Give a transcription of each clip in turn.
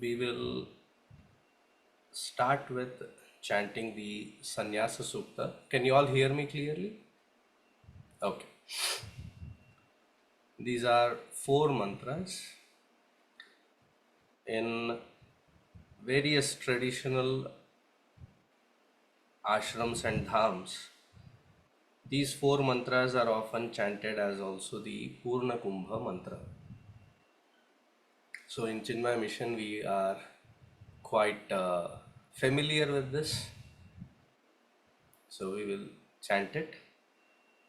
We will start with chanting the Sanyasa Sukta. Can you all hear me clearly? Okay. These are 4 mantras in various traditional ashrams and dhams. These 4 mantras are often chanted as also the Purna Kumbha mantra. So in Chinmaya mission, we are quite familiar with this. So we will chant it.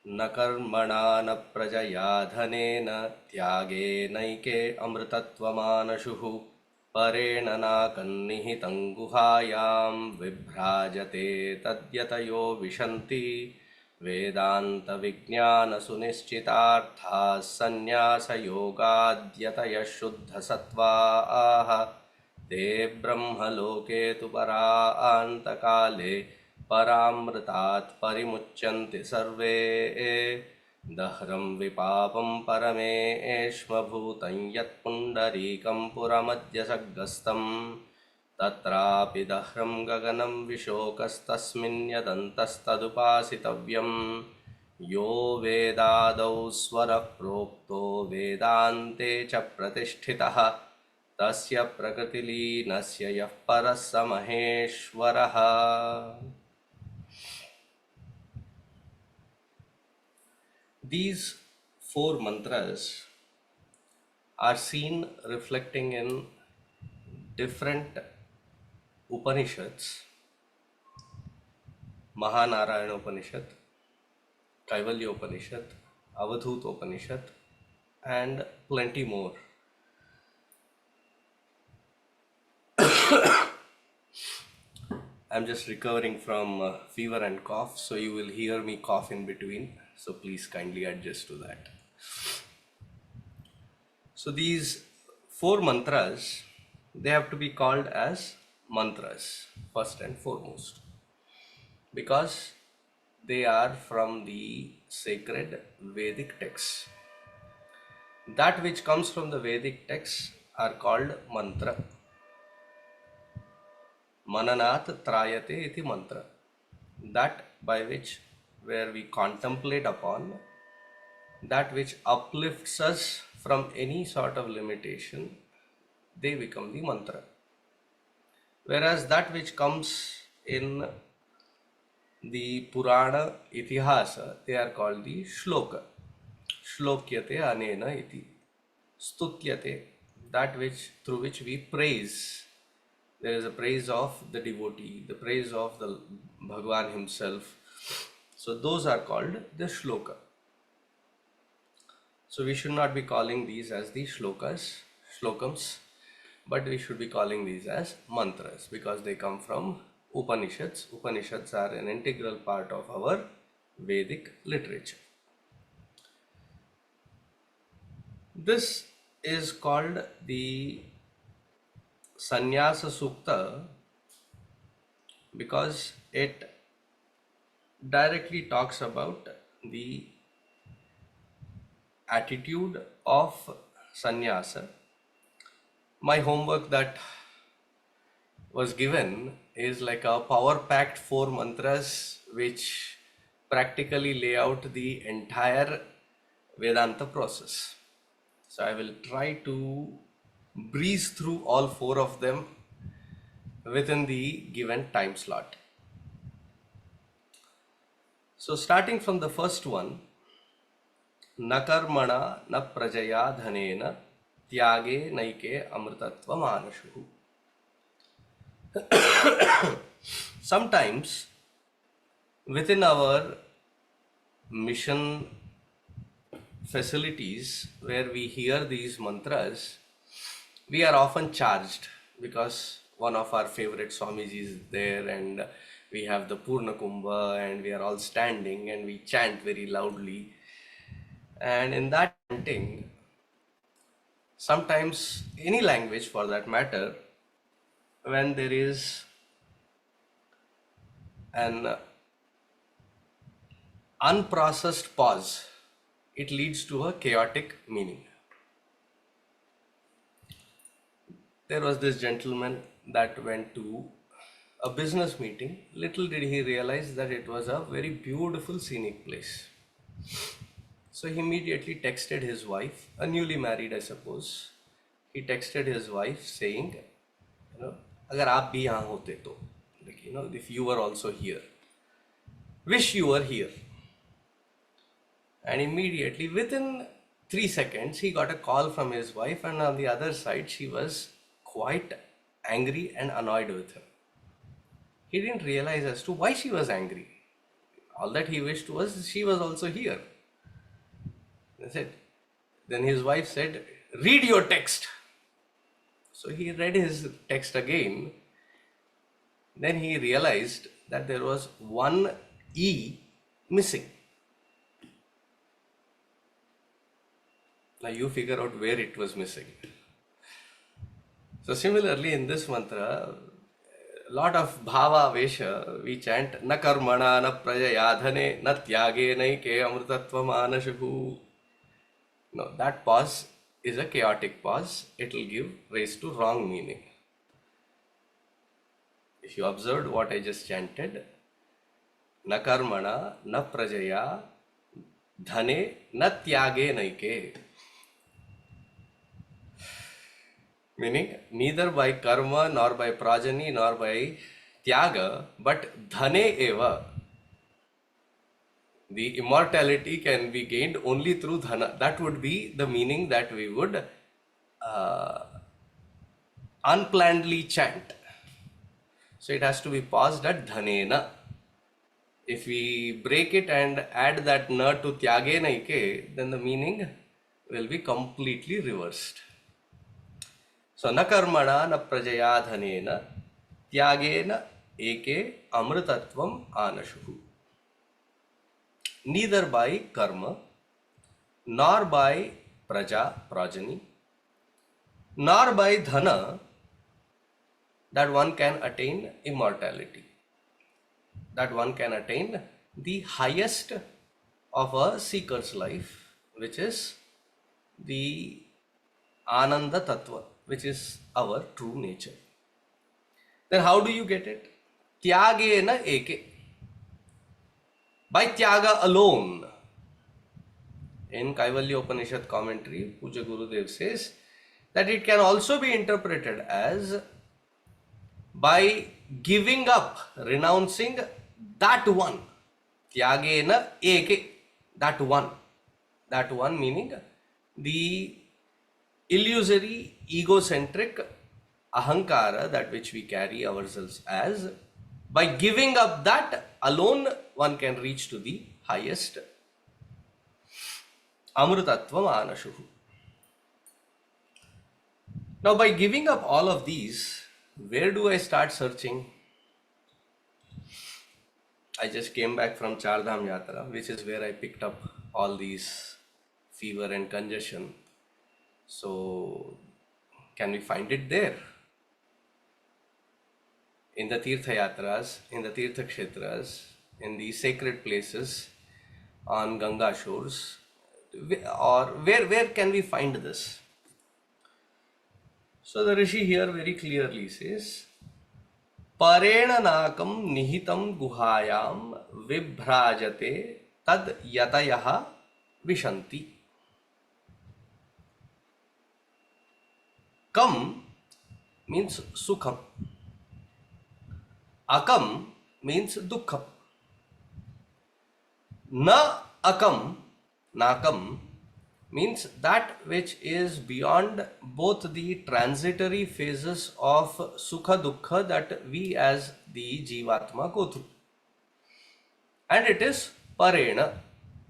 न कर्मणा न प्रजया धनेन त्यागेनैके अमृतत्वमानशुः परेण नाकन्निहितं गुहायां विभ्राजते तद्यतयो विशन्ति वेदान्तविज्ञानसुनिश्चितार्थाः सन्न्यासयोगाद्यतयः शुद्धसत्त्वाः ते ब्रह्मलोके तु परान्तकाले परामृतात् परिमुच्यन्ते सर्वे दह्रं विपापं परमेश्वभूतं यत्पुण्डरीकं पुरमद्यसग्गस्तं तत्रापि दह्रं गगनं विशोकस्तस्मिन् यदन्तस्तदुपासितव्यं यो वेदादौ स्वरः प्रोक्तो वेदान्ते च प्रतिष्ठितः तस्य प्रकृतिलीनस्य यः परः स महेश्वरः. These 4 mantras are seen reflecting in different Upanishads: Mahanarayana Upanishad, Kaivalya Upanishad, Avadhuta Upanishad, and plenty more. I'm just recovering from fever and cough, so you will hear me cough in between. So please kindly adjust to that. So these 4 mantras, they have to be called as mantras first and foremost, because they are from the sacred Vedic texts. That which comes from the Vedic texts are called mantra. Mananat trayate iti mantra. That by which, where we contemplate upon, that which uplifts us from any sort of limitation, they become the mantra. Whereas that which comes in the Purana Itihasa, they are called the shloka. Shlokyate anena iti. Stutyate, that which through which we praise. There is a praise of the devotee, the praise of the Bhagwan himself. So those are called the shloka. So we should not be calling these as the shlokams, but we should be calling these as mantras, because they come from Upanishads. Upanishads are an integral part of our Vedic literature. This is called the Sanyasa Sukta because it directly talks about the attitude of sannyasa. My homework that was given is like a power-packed 4 mantras which practically lay out the entire Vedanta process. So I will try to breeze through all 4 of them within the given time slot. So starting from the first one, न कर्मणा न प्रजया धनेन त्यागे नैके अमृतत्व मानशुः. Sometimes within our mission facilities where we hear these mantras, we are often charged because one of our favorite Swamiji is there and we have the Purna Kumbha and we are all standing and we chant very loudly. And in that chanting, sometimes any language for that matter, when there is an unprocessed pause, it leads to a chaotic meaning. There was this gentleman that went to a business meeting. Little did he realize that it was a very beautiful scenic place. So he immediately texted his wife, a newly married, I suppose. He texted his wife saying, अगर आप भी यहाँ होते तो, like, if you were also here, wish you were here. And immediately, within 3 seconds, he got a call from his wife, and on the other side, she was quite angry and annoyed with him. He didn't realize as to why she was angry. All that he wished was she was also here. That's it. Then his wife said, read your text. So he read his text again. Then he realized that there was one E missing. Now you figure out where it was missing. So similarly in this mantra, a lot of bhava vesha, we chant na karmana na prajaya dhane na tyage naike amrutatvam anashuhu. No, that pause is a chaotic pause. It will give rise to wrong meaning. If you observed what I just chanted, na karmana na prajaya dhane na tyage naike. Meaning, neither by karma, nor by prajani, nor by tyaga, but dhane eva. The immortality can be gained only through dhana. That would be the meaning that we would unplannedly chant. So it has to be paused at dhanena. If we break it and add that na to tyage naike, then the meaning will be completely reversed. So na karmana na prajaya dhanena tyagena eke amrutatvam anashuhu. Neither by karma, nor by prajani, nor by dhana, that one can attain immortality, that one can attain the highest of a seeker's life, which is the Ananda Tattva, which is our true nature. Then how do you get it? Tyagena eke. By tyaga alone. In Kaivalya Upanishad commentary, Puja Gurudev says that it can also be interpreted as by giving up, renouncing that one. Tyagena eke. That one. That one meaning the illusory, egocentric ahankara, that which we carry ourselves as. By giving up that alone, one can reach to the highest amrutatvam anashuhu. Now, by giving up all of these, where do I start searching? I just came back from Chardham Yatra, which is where I picked up all these fever and congestion. So, can we find it there? In the Tirtha Yatras, in the Tirtha Kshetras, in the sacred places on Ganga shores, or where can we find this? So the Rishi here very clearly says, Parena nakam nihitam guhayam vibhrajate tad yatayaha vishanti. Kam means sukham. Akam means dukkham. Na akam, nakam, means that which is beyond both the transitory phases of sukha dukkha that we as the jivatma go through. And it is parena.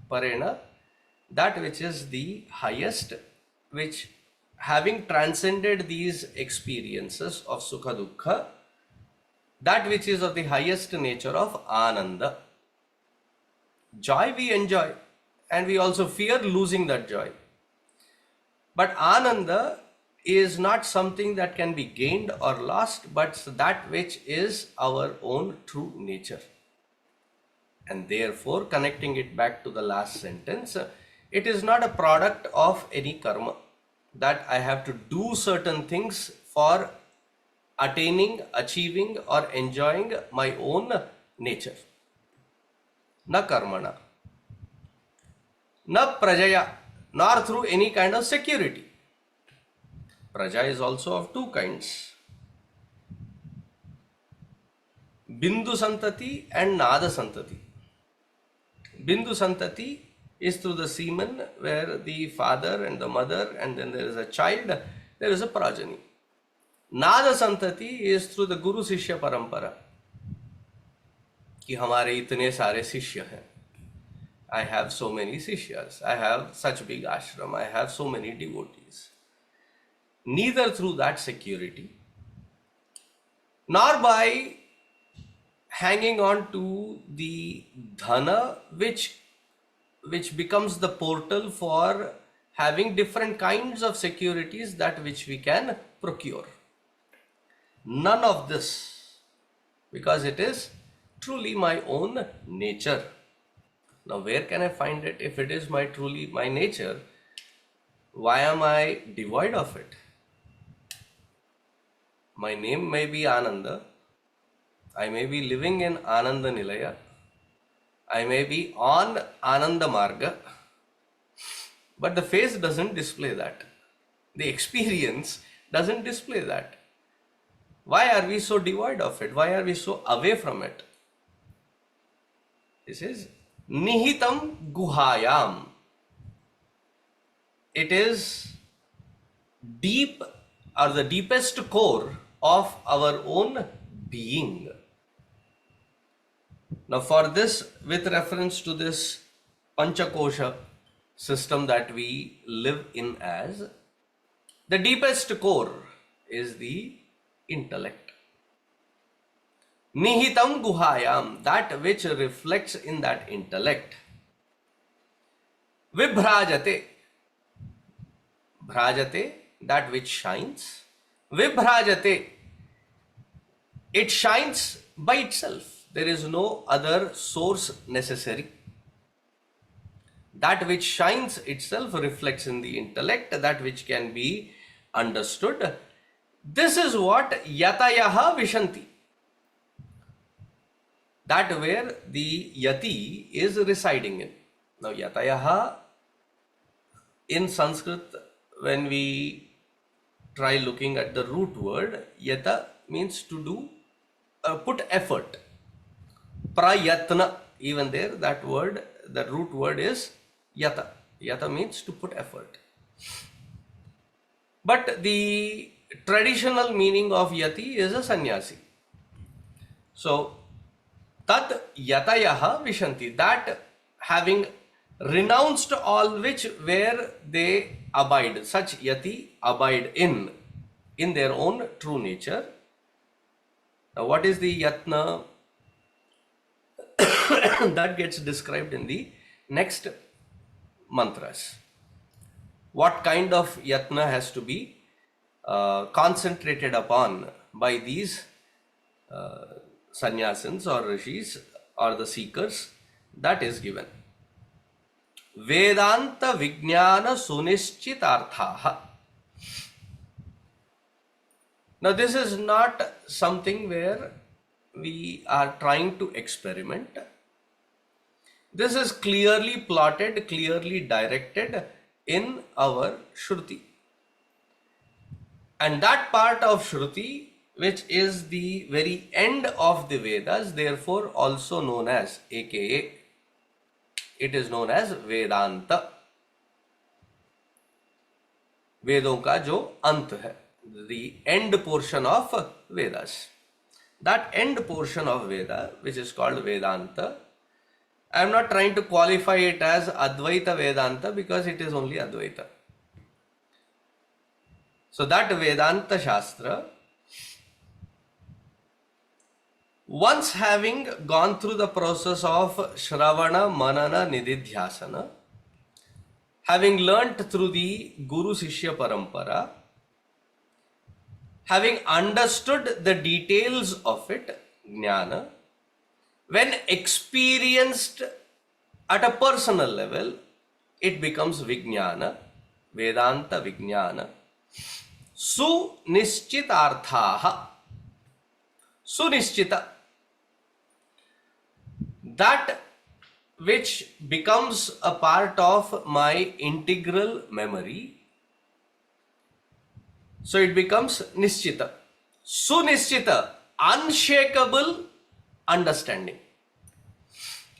Parena, that which is the highest, which having transcended these experiences of sukha dukkha, that which is of the highest nature of ananda. Joy we enjoy, and we also fear losing that joy. But ananda is not something that can be gained or lost, but that which is our own true nature. And therefore, connecting it back to the last sentence, it is not a product of any karma, that I have to do certain things for attaining, achieving, or enjoying my own nature. Na karmana, na prajaya, nor through any kind of security. Praja is also of two kinds, Bindu Santati and Nada Santati. Bindu Santati is through the semen, where the father and the mother, and then there is a child, there is a progeny. Nada Santati is through the Guru Sishya Parampara, कि हमारे इतने सारे शिष्य हैं. I have so many sishyas, I have such big ashram, I have so many devotees. Neither through that security, nor by hanging on to the dhana, which becomes the portal for having different kinds of securities that which we can procure. None of this, because it is truly my own nature. Now, where can I find it? If it is truly my nature, why am I devoid of it? My name may be Ananda. I may be living in Ananda Nilaya. I may be on Ananda Marga. But the face doesn't display that. The experience doesn't display that. Why are we so devoid of it? Why are we so away from it? This is Nihitam Guhayam. It is deep, or the deepest core of our own being. Now, for this, with reference to this Panchakosha system that we live in as, the deepest core is the intellect. Nihitam Guhayam, that which reflects in that intellect. Vibhrajate, bhrajate, that which shines. Vibhrajate, it shines by itself. There is no other source necessary. That which shines itself reflects in the intellect, that which can be understood. This is what yatayaha vishanti. That where the yati is residing in. Now, yatayaha in Sanskrit, when we try looking at the root word, yata means to do, put effort. Prayatna, even there, that word, the root word is yata. Yata means to put effort. But the traditional meaning of yati is a sannyasi. So, tat yatayaha vishanti, that having renounced all which where they abide, such yati abide in their own true nature. Now, what is the yatna? That gets described in the next mantras. What kind of yatna has to be concentrated upon by these sannyasins or rishis or the seekers, that is given. Vedanta Vijnana Sunischitarthaha. Now, this is not something where we are trying to experiment. This is clearly plotted, clearly directed in our Shruti. And that part of Shruti, which is the very end of the Vedas, therefore also known as, aka, it is known as Vedanta. Vedon ka jo ant hai, the end portion of Vedas. That end portion of Veda, which is called Vedanta, I am not trying to qualify it as Advaita Vedanta because it is only Advaita. So that Vedanta Shastra, once having gone through the process of Shravana, Manana, Nididhyasana, having learnt through the Guru Sishya Parampara, having understood the details of it, Jnana, when experienced at a personal level, it becomes Vijnana, Vedanta Vijnana. Sunishchitarthaha. Sunishchita, that which becomes a part of my integral memory. So it becomes Nishchita. Sunishchita, unshakable understanding.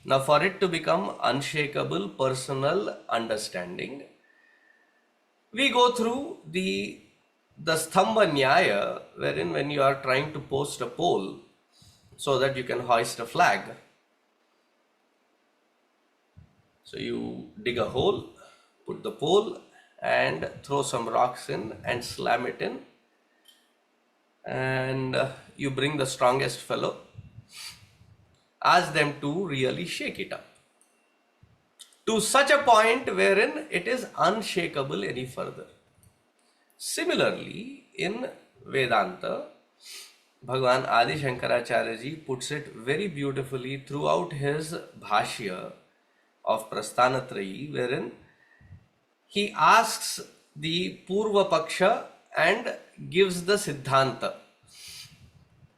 Now, for it to become unshakable personal understanding, we go through the Stambha Nyaya, wherein when you are trying to post a pole so that you can hoist a flag, so you dig a hole, put the pole, and throw some rocks in and slam it in, and you bring the strongest fellow, ask them to really shake it up to such a point wherein it is unshakable any further. Similarly, in Vedanta, Bhagavan Adi Shankaracharya ji puts it very beautifully throughout his Bhashya of Prasthanatrayi, wherein he asks the Purva Paksha and gives the Siddhanta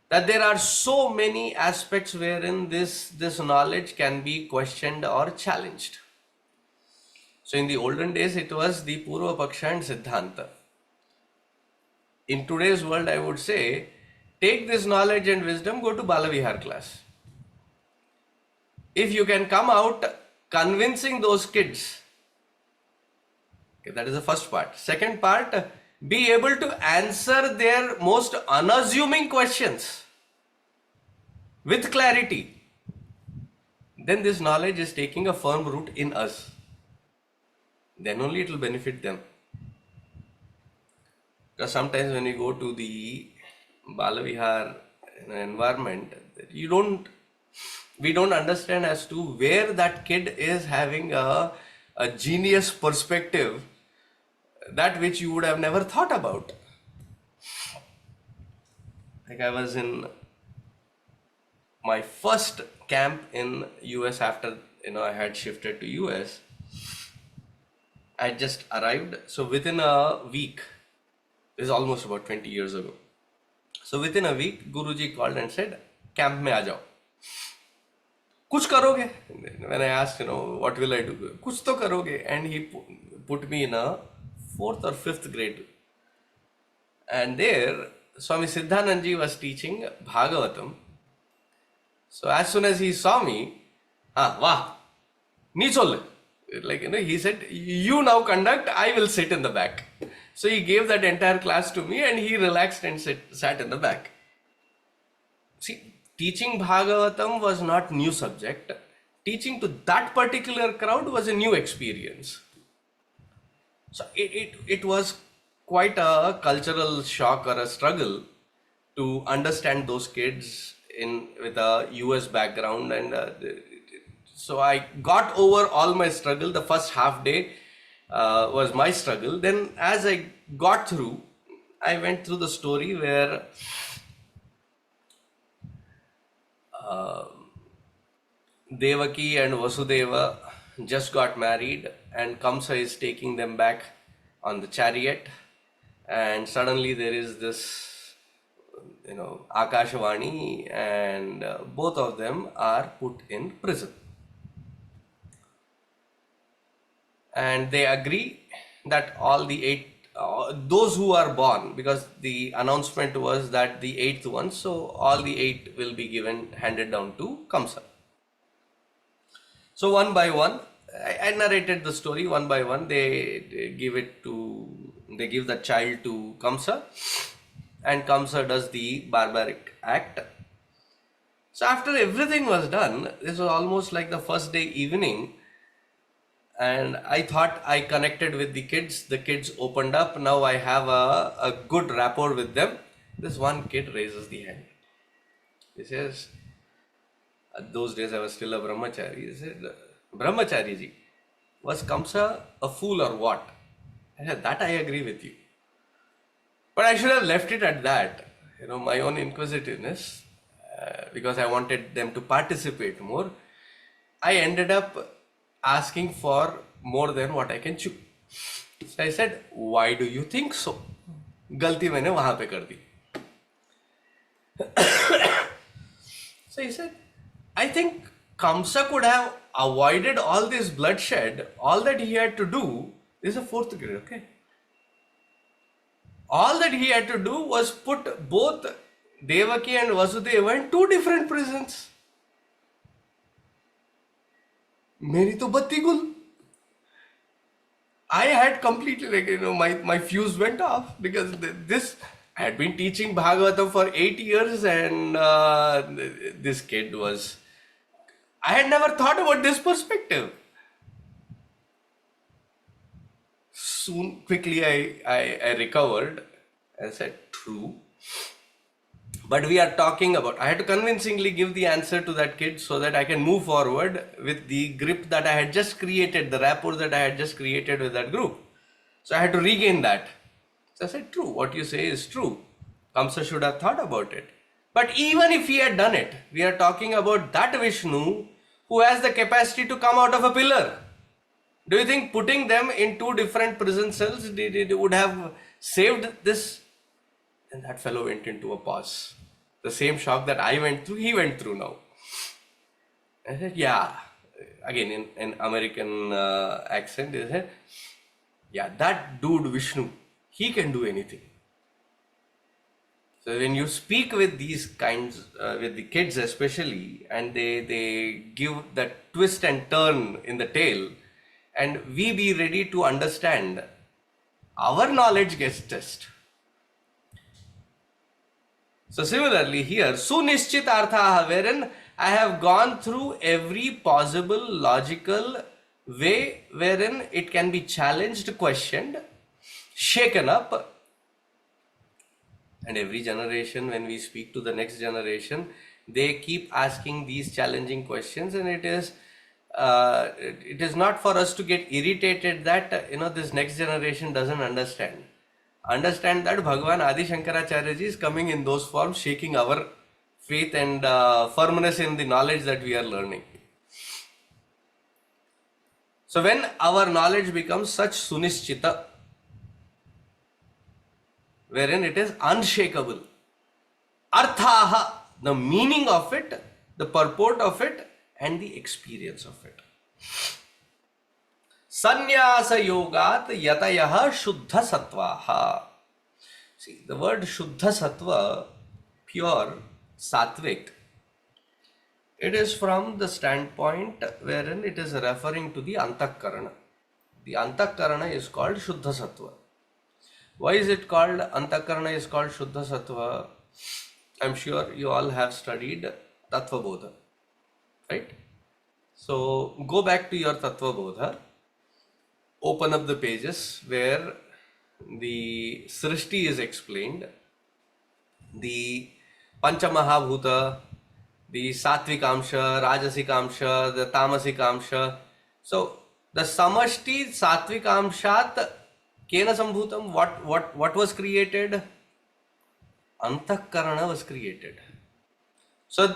that there are so many aspects wherein this knowledge can be questioned or challenged. So in the olden days, it was the Purva Paksha and Siddhanta. In today's world, I would say, take this knowledge and wisdom, go to Balavihar class. If you can come out convincing those kids, okay, that is the first part. Second part, be able to answer their most unassuming questions with clarity. Then this knowledge is taking a firm root in us. Then only it will benefit them. Because sometimes when you go to the Balavihar environment, we don't understand as to where that kid is having a genius perspective, that which you would have never thought about. Like I was in my first camp in US after I had shifted to US. I just arrived. So within a week, this is almost about 20 years ago. So within a week, Guruji called and said, "Camp mein aa jao. Kuch karoge?" When I asked, what will I do? Kuch to karoge. And he put me in a 4th or 5th grade. And there, Swami Siddhanandaji was teaching Bhagavatam. So as soon as he saw me, wah, nee chol. He said, "You now conduct, I will sit in the back." So he gave that entire class to me and he relaxed and sat in the back. See, teaching Bhagavatam was not new subject. Teaching to that particular crowd was a new experience. So it was quite a cultural shock or a struggle to understand those kids with a US background, and so I got over all my struggle. The first half day was my struggle. Then as I got through, I went through the story where Devaki and Vasudeva just got married and Kamsa is taking them back on the chariot, and suddenly there is this Akashavani, and both of them are put in prison. And they agree that all the 8, those who are born, because the announcement was that the 8th one, so all the 8 will be handed down to Kamsa. So one by one, I narrated the story one by one. They give the child to Kamsa, and Kamsa does the barbaric act. So after everything was done, this was almost like the first day evening, and I thought I connected with the kids. The kids opened up. Now I have a good rapport with them. This one kid raises the hand. He says, those days I was still a brahmachari. He said, "Brahmachari ji, was Kamsa a fool or what?" I said, "That I agree with you. But I should have left it at that." My own inquisitiveness, because I wanted them to participate more, I ended up asking for more than what I can chew. So I said, "Why do you think so?" गलती मैंने वहां पे कर दी. So he said, I think Kamsa could have avoided all this bloodshed. All that he had to do, this is a fourth grade, okay? All that he had to do was put both Devaki and Vasudeva in two different prisons. मेरी तो बत्ती गुल. I had completely, like, my fuse went off because this, I had been teaching Bhagavatam for 8 years, and this kid was, I had never thought about this perspective. Soon, quickly, I recovered and said, true. But we are talking about, I had to convincingly give the answer to that kid so that I can move forward with the grip that I had just created, the rapport that I had just created with that group. So I had to regain that. So I said, true, what you say is true. Kamsa should have thought about it. But even if he had done it, we are talking about that Vishnu who has the capacity to come out of a pillar. Do you think putting them in two different prison cells would have saved this? And that fellow went into a pause. The same shock that I went through, he went through now. I said, yeah. Again, in an American accent, he said, yeah, that dude Vishnu, he can do anything. So when you speak with these kinds, with the kids especially, and they give that twist and turn in the tale, and we be ready to understand, our knowledge gets tested. So similarly here, Sunishchit Arthaha, wherein I have gone through every possible logical way wherein it can be challenged, questioned, shaken up. And every generation, when we speak to the next generation, they keep asking these challenging questions, and it is not for us to get irritated that this next generation doesn't understand. Understand that Bhagavan Adi Shankaracharya ji is coming in those forms, shaking our faith and firmness in the knowledge that we are learning. So when our knowledge becomes such sunishchita, wherein it is unshakable, arthaha, the meaning of it, the purport of it, and the experience of it. Sanyasa yogat yatayaha shuddha sattvaha. See, the word shuddha sattva, pure, sattvic, it is from the standpoint wherein it is referring to the antakarana. The antakarana is called shuddha sattva. Why is it called antakarana is called shuddha sattva? I'm sure you all have studied tattva bodha, right? So go back to your tattva bodha, open up the pages where the Srishti is explained, the Panchamahabhuta, the Sattvikamsha, Rajasikamsha, the Tamasikamsha. So the Samashti Sattvikamshat Kena Sambhutam, what was created? Antakarana was created. So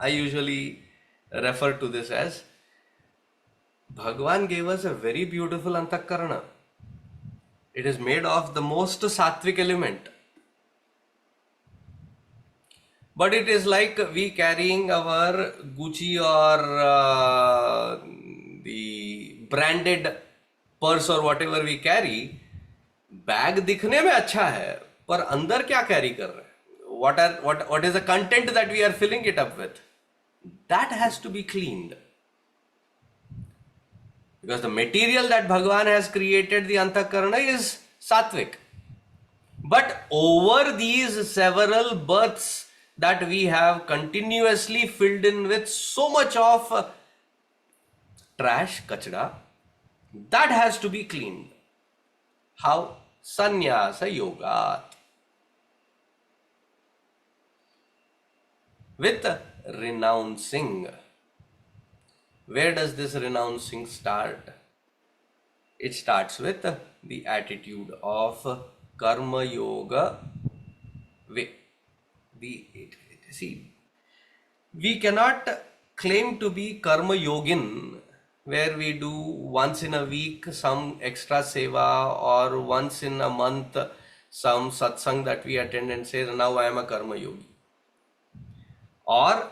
I usually refer to this as Bhagwan gave us a very beautiful antakarana. It is made of the most sattvic element. But it is like we carrying our Gucci or the branded purse or whatever we carry. Bag दिखने में अच्छा है, पर अंदर क्या carry कर रहे हैं? What is the content that we are filling it up with? That has to be cleaned. Because the material that Bhagavan has created, the antakarana, is sattvic. But over these several births that we have continuously filled in with so much of trash, kachda, that has to be cleaned. How? Sanyasa yoga. With renouncing. Where does this renouncing start? It starts with the attitude of karma yoga way. See, we cannot claim to be karma yogin where we do once in a week some extra seva, or once in a month some satsang that we attend and say, now I am a karma yogi. Or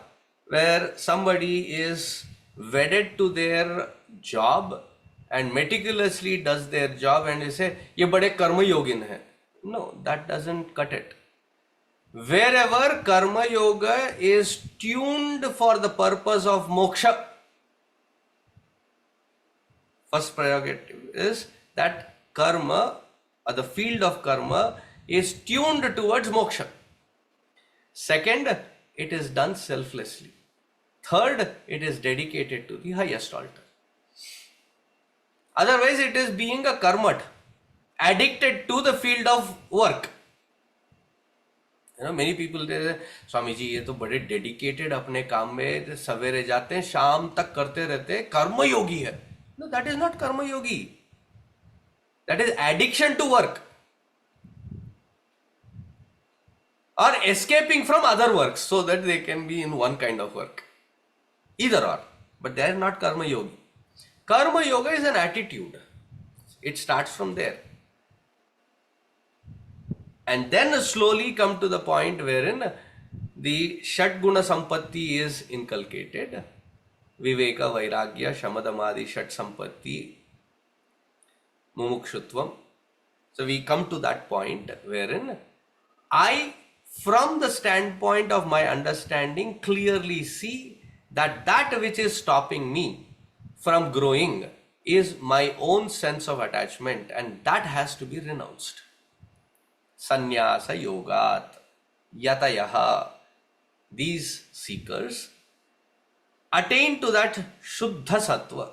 where somebody is wedded to their job and meticulously does their job and they say, ye bade karma yogin hai. No, that doesn't cut it. Wherever karma yoga is tuned for the purpose of moksha, first prerogative is that karma, or the field of karma, is tuned towards moksha. Second, it is done selflessly. Third, it is dedicated to the highest altar. Otherwise, it is being a karmat, addicted to the field of work. Many people say, Swami ji ये तो बड़े dedicated अपने काम में, सवेरे जाते हैं शाम तक करते रहते हैं, कर्म योगी है. No, that is not karma yogi. That is addiction to work, or escaping from other works so that they can be in one kind of work. Either or, but they are not karma yogi. Karma yoga is an attitude. It starts from there. And then slowly come to the point wherein the Shat Guna Sampatti is inculcated. Viveka, Vairagya, Shamadamadi, Shat Sampatti, Mumukshutvam. So we come to that point wherein I, from the standpoint of my understanding, clearly see that that which is stopping me from growing is my own sense of attachment, and that has to be renounced. Sanyasa yogat yatayaha. These seekers attain to that Shuddha Sattva.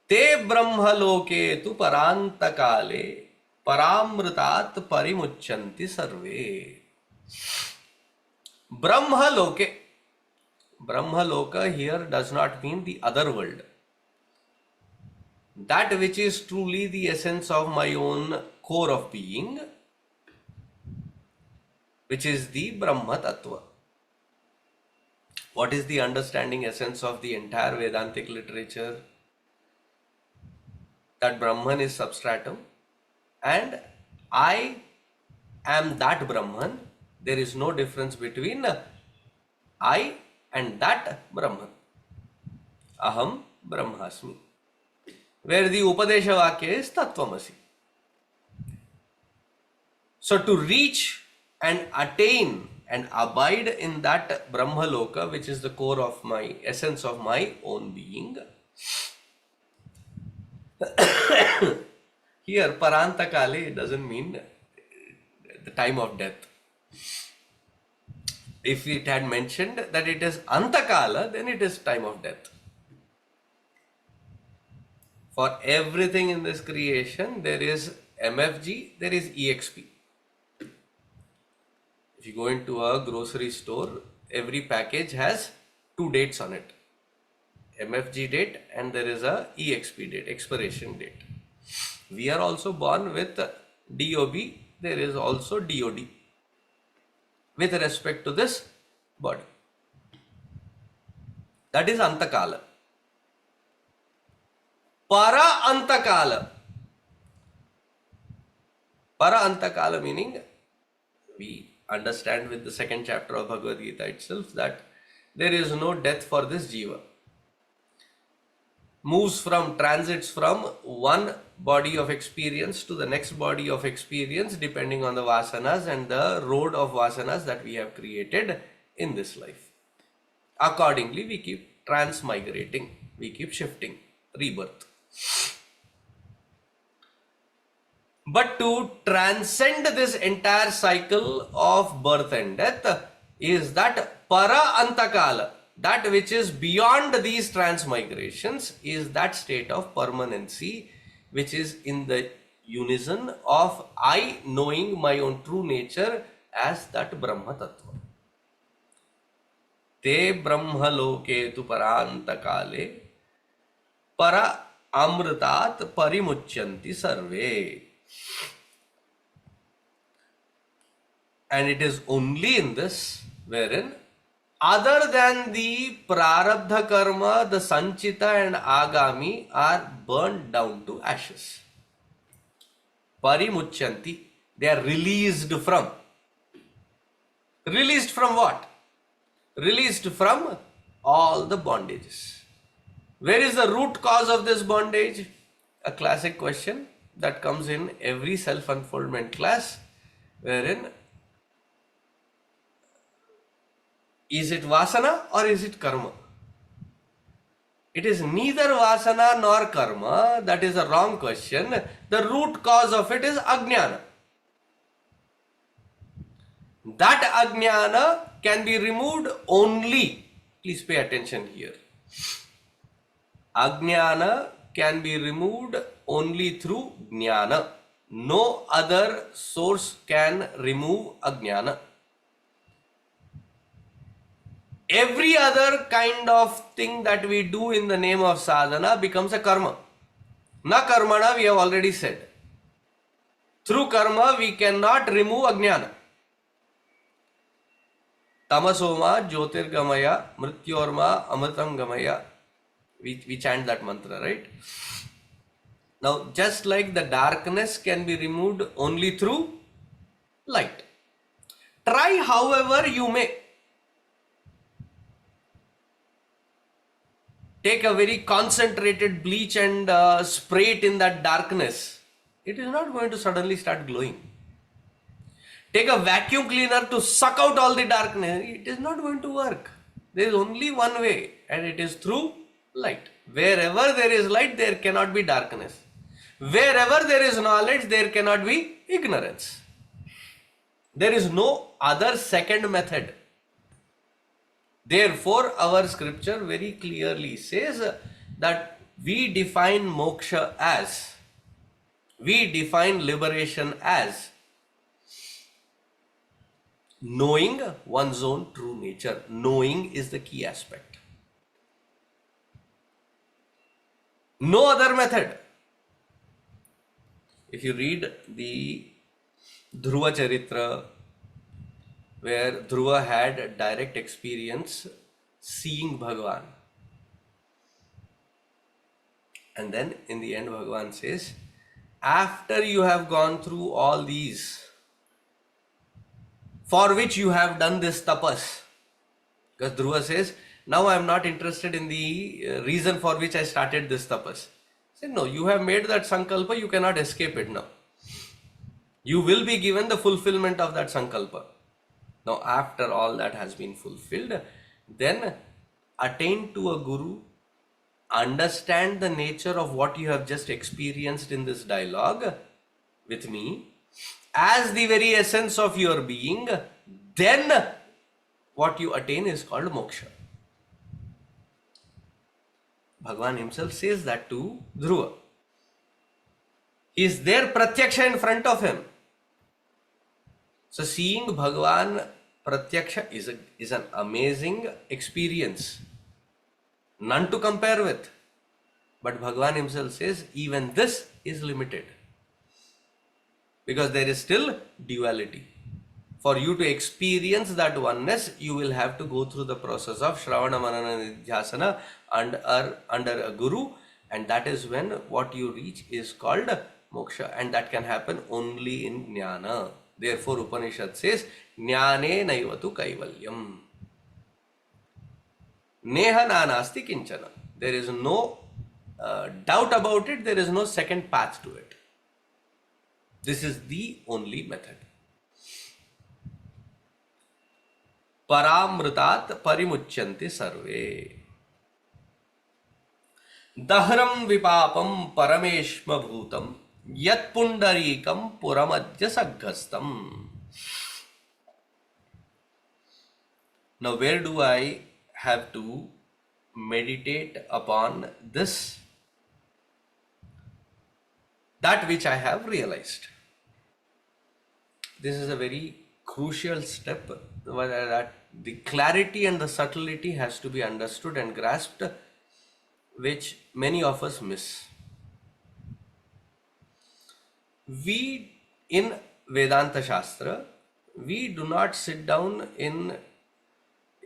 Te brahmaloke tu parantakale paramrutat parimuchanti sarve. Brahmaloke. Brahmaloka here does not mean the other world. That which is truly the essence of my own core of being, which is the Brahma Tattva. What is the understanding essence of the entire Vedantic literature? That Brahman is substratum and I am that Brahman. There is no difference between I and that Brahman. Aham Brahmasmi. Where the Upadesha Vakya is Tattvamasi. So to reach and attain and abide in that Brahmaloka, which is the core of my essence of my own being. Here Parantakale doesn't mean the time of death. If it had mentioned that it is Antakala, then it is time of death. For everything in this creation, there is MFG, there is EXP. If you go into a grocery store, every package has 2 dates on it. MFG date and there is a EXP date, expiration date. We are also born with DOB, there is also DOD with respect to this body. That is Antakala. Para Antakala. Para Antakala meaning, we understand with the 2nd chapter of Bhagavad Gita itself that there is no death for this jiva. Transits from one body of experience to the next body of experience depending on the vasanas and the road of vasanas that we have created in this life. Accordingly, we keep transmigrating, we keep shifting, rebirth. But to transcend this entire cycle of birth and death is that para antakala, that which is beyond these transmigrations, is that state of permanency which is in the unison of I knowing my own true nature as that Brahma Tattva. Te Brahma loke tu parantakale para amritat parimuchanti sarve. And it is only in this wherein Other than the prarabdha karma, the sanchita and agami are burned down to ashes. Parimuchanti, they are released from. Released from what? Released from all the bondages. Where is the root cause of this bondage? A classic question that comes in every self-unfoldment class, wherein is it vasana or is it karma? It is neither vasana nor karma. That is a wrong question. The root cause of it is ajnana. That ajnana can be removed only, please pay attention here. Ajnana can be removed only through jnana. No other source can remove ajnana. Every other kind of thing that we do in the name of sadhana becomes a karma. Na karmana, we have already said. Through karma, we cannot remove ajnana. Tamasoma jyotirgamaya mrityorma amritam gamaya. We chant that mantra, right? Now, just like the darkness can be removed only through light. Try however you may. Take a very concentrated bleach and spray it in that darkness. It is not going to suddenly start glowing. Take a vacuum cleaner to suck out all the darkness. It is not going to work. There is only one way, and it is through light. Wherever there is light, there cannot be darkness. Wherever there is knowledge, there cannot be ignorance. There is no other second method. Therefore, our scripture very clearly says that we define moksha as, we define liberation as knowing one's own true nature. Knowing is the key aspect. No other method. If you read the Dhruva Charitra, where Dhruva had direct experience seeing Bhagavan. And then in the end, Bhagavan says, after you have gone through all these, for which you have done this tapas, because Dhruva says, now I am not interested in the reason for which I started this tapas. He said, no, you have made that sankalpa, you cannot escape it now. You will be given the fulfillment of that sankalpa. Now, after all that has been fulfilled, then attain to a guru, understand the nature of what you have just experienced in this dialogue with me as the very essence of your being, then what you attain is called moksha. Bhagavan himself says that to Dhruva. He is there pratyaksha in front of him. So seeing Bhagavan pratyaksha is an amazing experience. None to compare with. But Bhagavan himself says even this is limited. Because there is still duality. For you to experience that oneness, you will have to go through the process of Shravana Manana Nidhyasana under a guru, and that is when what you reach is called moksha, and that can happen only in jnana. Therefore, Upanishad says, Jnane naivatu kaivalyam. Neha nanasti kinchana. There is no doubt about it, there is no second path to it. This is the only method. Paramrutat parimuchanti sarve. Dahram vipapam parameshma bhutam yat pundarikam puramadya sagghastam. Now, where do I have to meditate upon this? That which I have realized. This is a very crucial step, that the clarity and the subtlety has to be understood and grasped, which many of us miss. We in Vedanta Shastra, we do not sit down in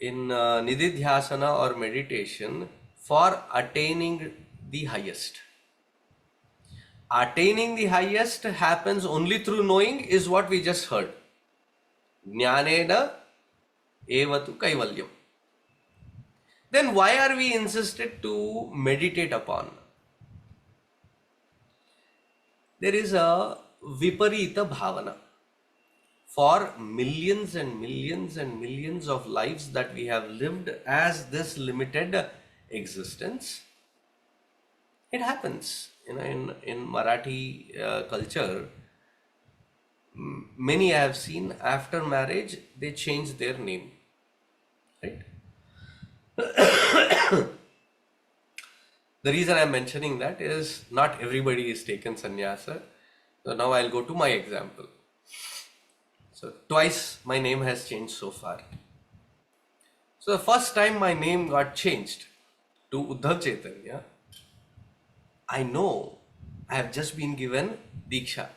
in nididhyasana or meditation for attaining the highest. Attaining the highest happens only through knowing, is what we just heard. Jnanena evatu kaivalyam. Then why are we insisted to meditate upon? There is a viparita bhavana. For millions and millions and millions of lives that we have lived as this limited existence, it happens. In Marathi culture, many I have seen after marriage they change their name, right? The reason I'm mentioning that is not everybody is taken sannyasa. So now I'll go to my example. So twice my name has changed so far. So the first time my name got changed to Uddhav Chaitanya, I know I have just been given Diksha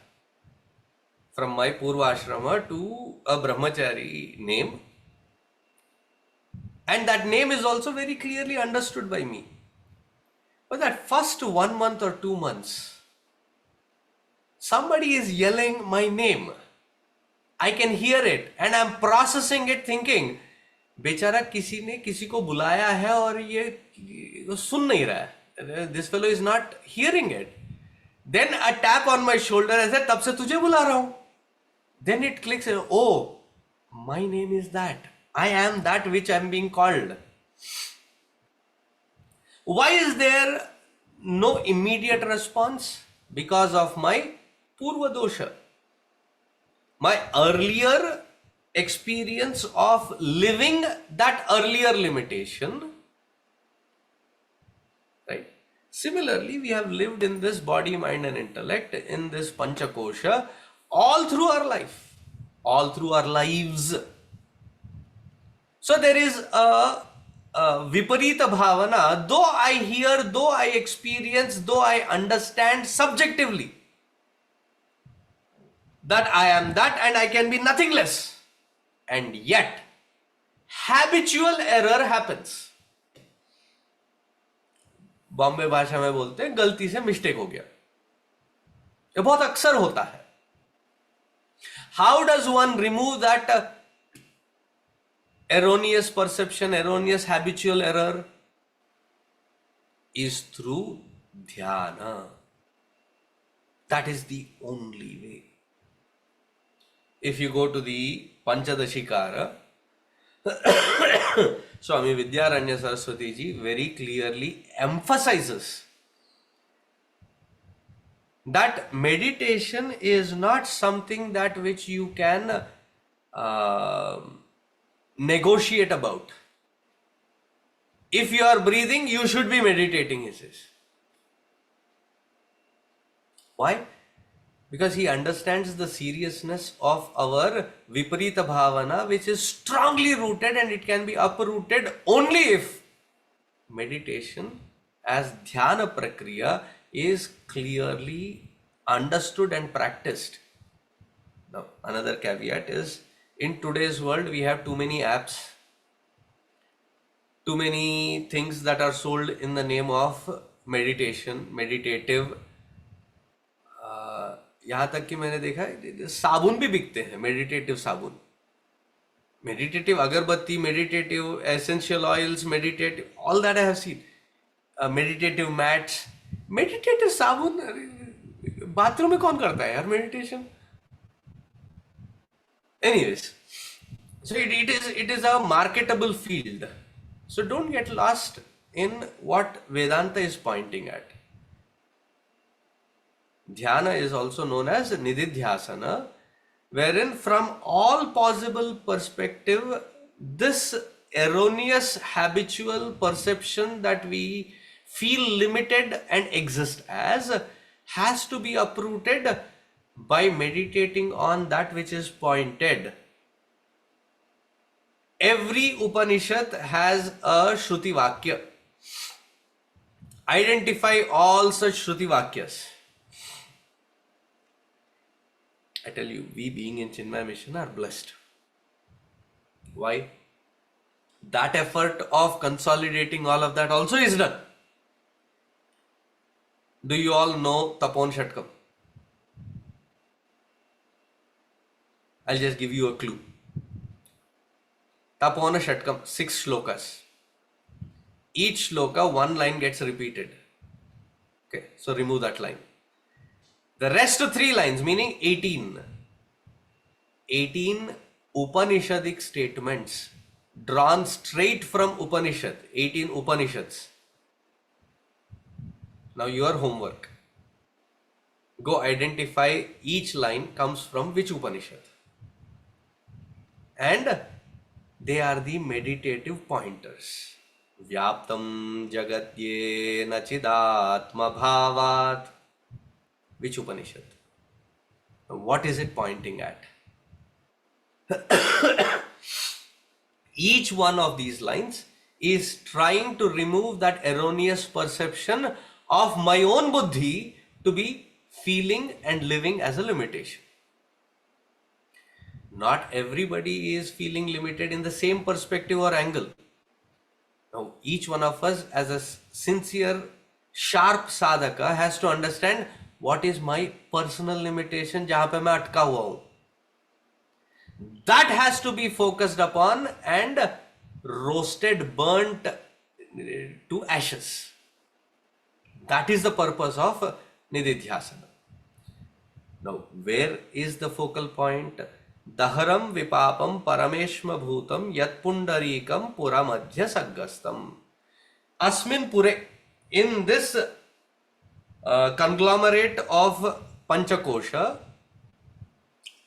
from my Purva Ashrama to a Brahmachari name, and that name is also very clearly understood by me. But that first 1 month or 2 months, somebody is yelling my name. I can hear it and I'm processing it thinking, बेचारा किसी ने किसी को बुलाया है और ये सुन नहीं रहा है. This fellow is not hearing it. Then a tap on my shoulder and said, तब से तुझे बुला रहा हूँ. Then it clicks, oh, my name is that. I am that which I am being called. Why is there no immediate response? Because of my Purva dosha. My earlier experience of living that earlier limitation, right? Similarly, we have lived in this body, mind and intellect, in this Panchakosha, all through our life, all through our lives. So there is a viparita bhavana, though I hear, though I experience, though I understand subjectively that I am that and I can be nothing less. And yet, habitual error happens. Bombay भाषा में बोलते हैं गलती से mistake हो गया. ये बहुत अक्सर होता है. How does one remove that erroneous perception, erroneous habitual error? Is through dhyana. That is the only way. If you go to the Panchadashikara, Swami Vidyaranya Saraswati ji very clearly emphasizes that meditation is not something that which you can negotiate about. If you are breathing, you should be meditating, he says. Why? Because he understands the seriousness of our viparita bhavana, which is strongly rooted, and it can be uprooted only if meditation as dhyana prakriya is clearly understood and practiced. Now, another caveat is, in today's world, we have too many apps, too many things that are sold in the name of meditation, meditative. यहाँ तक कि मैंने देखा है साबुन भी बिकते हैं, मेडिटेटिव साबुन, मेडिटेटिव अगरबत्ती, meditative essential oils, meditative, all that I have seen, meditative mats, meditative साबुन. बाथरूम में कौन करता है यार meditation? Anyways, so it is a marketable field. So don't get lost in what Vedanta is pointing at. Dhyana is also known as nididhyasana, wherein from all possible perspective, this erroneous habitual perception that we feel limited and exist as has to be uprooted by meditating on that which is pointed. Every Upanishad has a Shruti Vakya. Identify all such Shruti Vakyas. I tell you, we being in Chinmaya mission are blessed. Why? That effort of consolidating all of that also is done. Do you all know Tapon Shatkam? I'll just give you a clue. Tapona Shatkam, 6 shlokas. Each shloka, one line gets repeated. Okay, so remove that line. The rest 3 lines, meaning 18 Upanishadic statements drawn straight from Upanishad, 18 Upanishads. Now your homework. Go identify each line comes from which Upanishad. And they are the meditative pointers. Vyaptam jagatye nachidatma bhavat. Which Upanishad? What is it pointing at? Each one of these lines is trying to remove that erroneous perception of my own buddhi to be feeling and living as a limitation. Not everybody is feeling limited in the same perspective or angle. Now, each one of us as a sincere, sharp sadhaka has to understand what is my personal limitation jahan pe main atka hua hu. That has to be focused upon and roasted, burnt to ashes. That is the purpose of nididhyasana. Now, where is the focal point? Daharam vipapam parameshma bhutam yat pundarikam puramadhya saggastam. Asmin pure, in this conglomerate of Panchakosha,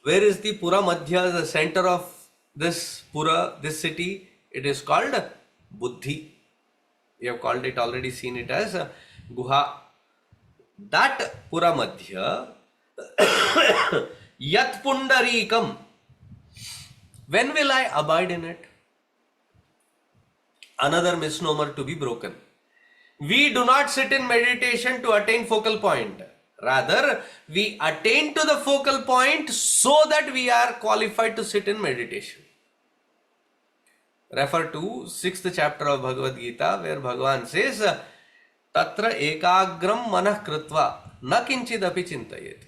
where is the Pura Madhya, the center of this Pura, this city? It is called Buddhi. We have called it, already seen it as Guha. That Pura Madhya, Yat Pundarikam. When will I abide in it? Another misnomer to be broken. We do not sit in meditation to attain focal point. Rather, we attain to the focal point so that we are qualified to sit in meditation. Refer to 6th chapter of Bhagavad Gita, where Bhagavan says, Tatra ekagram manah kritva na kinchidapi chintayet.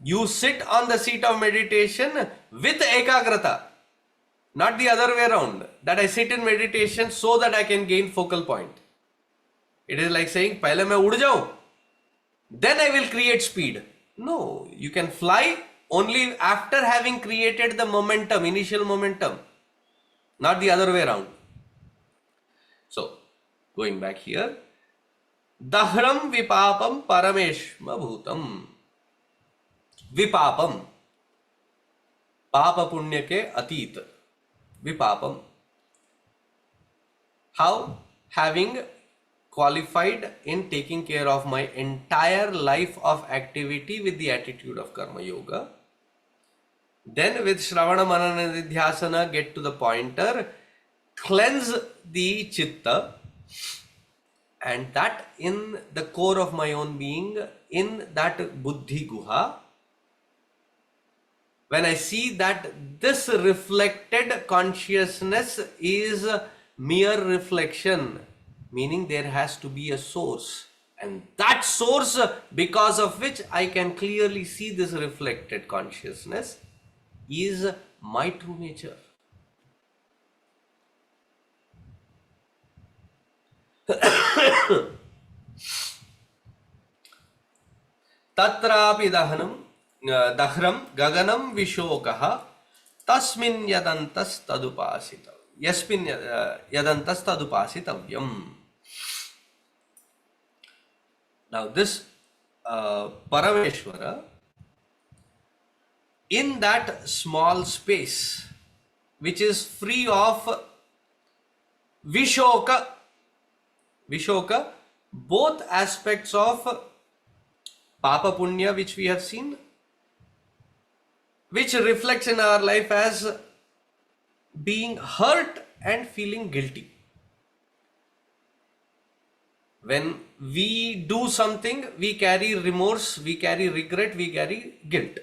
You sit on the seat of meditation with ekagrata, not the other way around, that I sit in meditation so that I can gain focal point. It is like saying, Pehle main ud jaun, then I will create speed. No, you can fly only after having created the momentum, initial momentum, not the other way around. So, going back here, Dahram vipapam parameshma bhutam. Vipapam, papa punya ke atit. Vipapam. How? Having qualified in taking care of my entire life of activity with the attitude of karma yoga. Then with Shravana Manana Nidhyasana get to the pointer, cleanse the chitta, and that in the core of my own being, in that buddhi guha, when I see that this reflected consciousness is mere reflection, meaning there has to be a source, and that source because of which I can clearly see this reflected consciousness is my true nature. Tatrapi dahram gaganam vishokah tasmin yadantas tadupasita. Yasmin yadantas tadupasitavyam. Now this Parameshwara, in that small space which is free of Vishoka, both aspects of Papa Punya which we have seen, which reflects in our life as being hurt and feeling guilty. When we do something, we carry remorse, we carry regret, we carry guilt.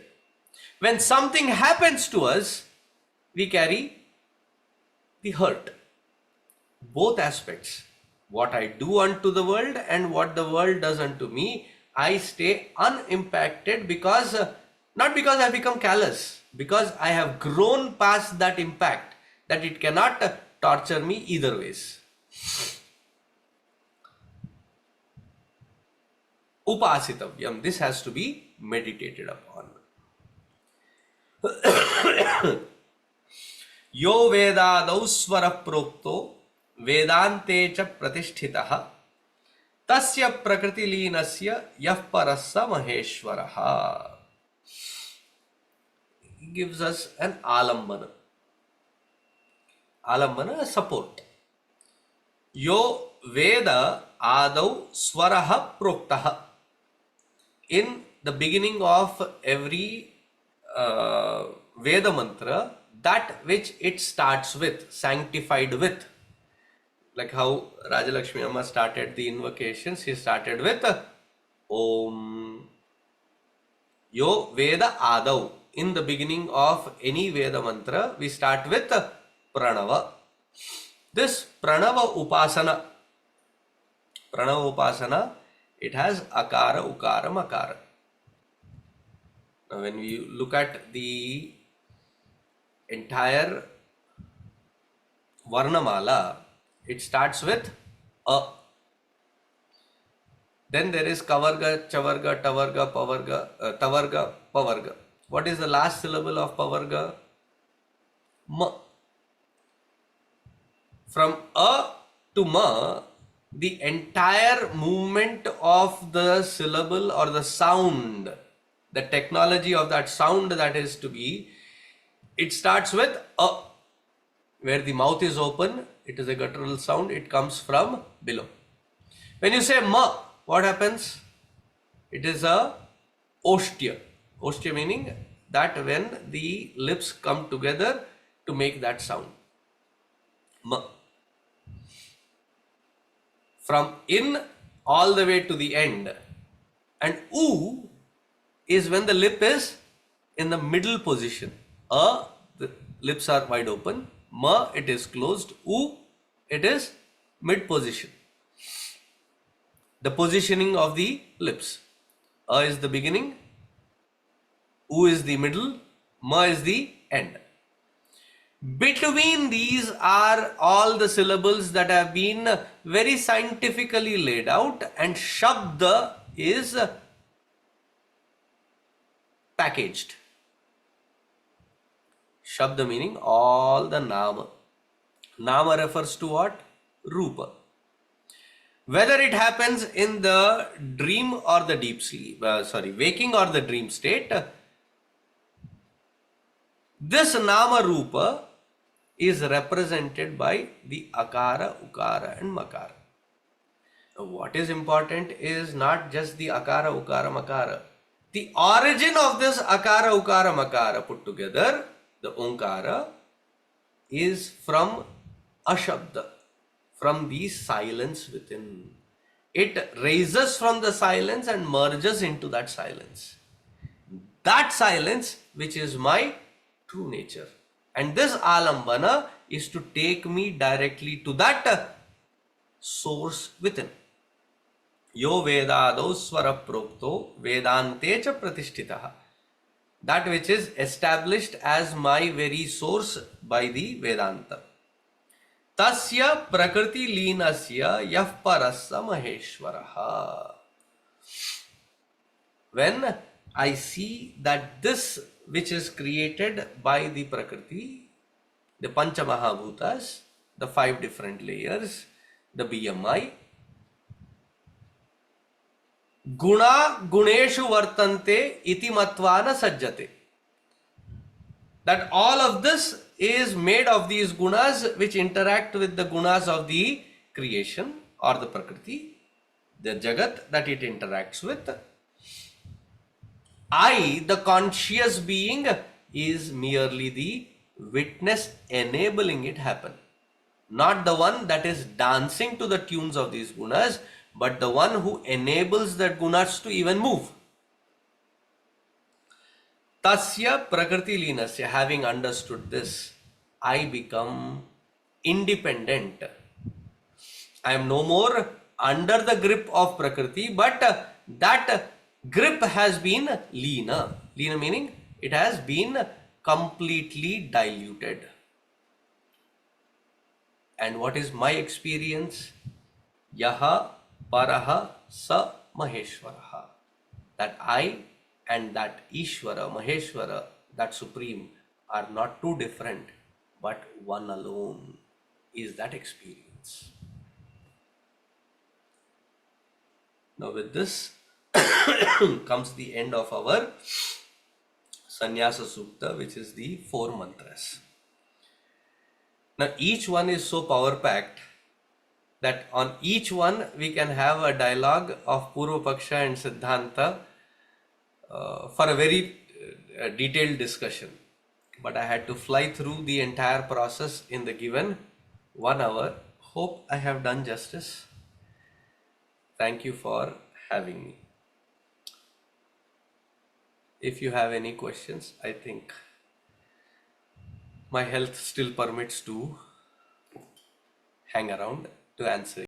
When something happens to us, we carry the hurt. both aspects, what I do unto the world and what the world does unto me, I stay unimpacted because not because I become callous, because I have grown past that impact, that it cannot torture me either ways. Upasitavyam, this has to be meditated upon. यो वेदादौ स्वर प्रोक्तो वेदांते च प्रतिष्ठितः तस्य प्रकृतिलीनस्य यः परः स महेश्वरः. He gives us an alambana. Alambana, a support. Yo veda adau swaraha proktaha. In the beginning of every Veda mantra, that which it starts with, sanctified with. Like how Rajalakshmi Amma started the invocations, she started with Om. Yo Veda Adau. In the beginning of any Veda mantra, we start with Pranava. This Pranava Upasana, it has Akara, Ukara, Makara. Now when we look at the entire Varnamala, it starts with A. Then there is Kavarga, Chavarga, Tavarga, Pavarga, Tavarga, Pavarga. What is the last syllable of Pavarga? Ma. From A to Ma, the entire movement of the syllable or the sound, the technology of that sound that is to be, it starts with A. Where the mouth is open, it is a guttural sound, it comes from below. When you say Ma, what happens? It is a Oshtya. Oshtya meaning that when the lips come together to make that sound. Ma. From in all the way to the end. And U is when the lip is in the middle position. A, the lips are wide open. Ma, it is closed. U, it is mid position. The positioning of the lips. A is the beginning. U is the middle. Ma is the end. Between these are all the syllables that have been very scientifically laid out, and Shabda is packaged. Shabda meaning all the Nama. Nama refers to what? Rupa. Whether it happens in the dream or the deep sleep, waking or the dream state, this Nama Rupa is represented by the Akara, Ukara and Makara. Now, what is important is not just the Akara, Ukara, Makara. The origin of this Akara, Ukara, Makara put together, the Onkara, is from Ashabda, from the silence within. It raises from the silence and merges into that silence. That silence which is my true nature. And this alambana is to take me directly to that source within. Yo vedado swara prokto vedante cha pratishtitaha. That which is established as my very source by the Vedanta. Tasya prakriti leenasya yah parasya maheshwaraha. When I see that this which is created by the Prakriti, the Pancha Mahabhutas, the 5 different layers, the BMI, Guna Guneshu Vartante iti Matvana Sajjate. That all of this is made of these gunas which interact with the gunas of the creation or the Prakriti, the Jagat that it interacts with. I, the conscious being, is merely the witness enabling it happen. Not the one that is dancing to the tunes of these gunas, but the one who enables the gunas to even move. Tasya prakriti leenasya. Having understood this, I become independent I am no more under the grip of Prakriti, but that grip has been leena. Leena meaning it has been completely diluted. And what is my experience? Yaha Paraha Sa Maheshwaraha. That I and that Ishvara, Maheshwara, that Supreme, are not two different, but one alone is that experience. Now, with this comes the end of our Sanyasa Sukta, which is the four mantras. Now, each one is so power packed that on each one we can have a dialogue of Purva Paksha and Siddhanta for a very detailed discussion. But I had to fly through the entire process in the given 1 hour. Hope I have done justice. Thank you for having me. If you have any questions, I think my health still permits to hang around to answer.